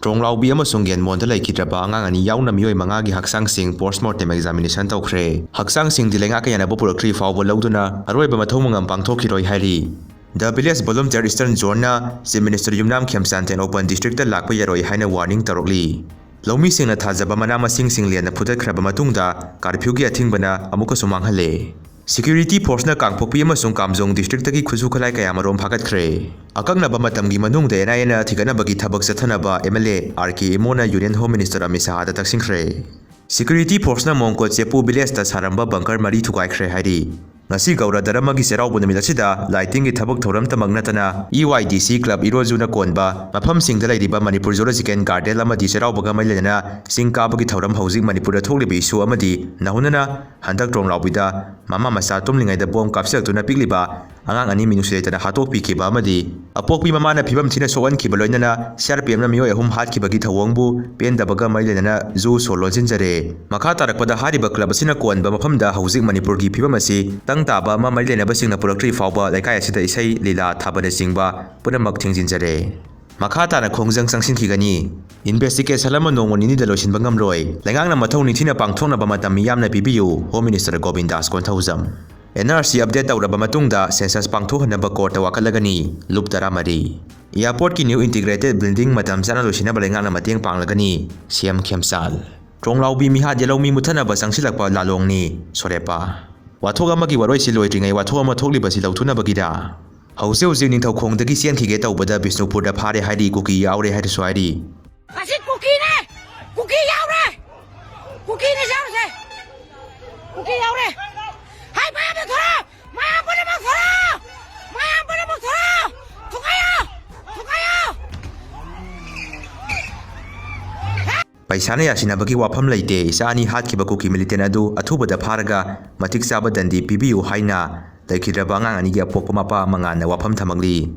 Tronglaubi amasung Genmonda laikidraba angang ani yauna Meeoi mangagi haksangsing postmortem examination tawkhre. Haksangsing dilenga kayana purakri fawba lawduna aroiba mathau mangam pangthokiroi hairi. The village volunteer Eastern Zone na Chief Minister Yumnam Khemsanten Open District ta lakpa yaroi haina warning tarokli. Lawmi singna thajaba mana masing singliana phudatkraba matungda curfew gi athingbana amuka sumanghale. Security force na kangpokpi amasung Kamjong district tagi khusu khalai kaya marom phagatkre. Akangnaba matamgi manungda NIA thiganabagi thabak chathanaba MLA RK Imona Union Home Minister Amit Shah da taksingkhre. Security force na Mongko Chepu village ta saramba bunker mari thugaikhre hairi. Ngasi gaura daramagi seraubu namilasida lighting gi thabak thoram tamang natana EYDC club irojuna konba mafam singda lairiba Manipur Zoological Garden amadi seraubaga mailena singkabagi thoram Houjik Manipur da thokliba issue amadi nahunana handak Tronglaubi mama masa tumlingai da bom kapsaktuna pikliba angang ani minusletana hatokpi khiba amadi apokpi mamana phibam thina sowan khiba loinana CRPM na Meeoi ahum hatkibagi thawongbu pendabaga mailena zu solonjinjare makha tarakpada hariba club asina konba mafamda Houjik Manipur gi phibam asi taba ma mailena basingna purakri fawba laikai asida isai lila thabana singba punamak thingjinjare makha tana khongjang sangsinkhigani investigation lama nongoni da losinba ngamroi laingangna mathau nithina pangthokna ba matam yamna pibiyu Home Minister Govind Das Konthaujam NRC update tawraba matungda census pangthohanaba court wakalagani loop taramari airport ki new integrated building matam chana losinaba laingangna mateng panglagani CM Khemsal Tronglaubi mihat yelomi muthanaba sangsilakpa lalongni sorepa Wathok amagi waroi siloitringai wathok ama thokliba silautuna bagida Houjik Ningthoukhong Dagi Chenkhige Touba Bishnupur da phare hairi Kuki yaure hairi swairi Asi Kuki ne Kuki yaure Kuki ne yaure Kuki yaure Hai maya me thora maya bone me thora thukaya Paisana yasinabagi wafam leite isani hatkiba Kuki militant adu athubada pharaga matik chaba dandi pibiu haina laikidraba angang ani gi apokpa mapa mangana wafam thamangli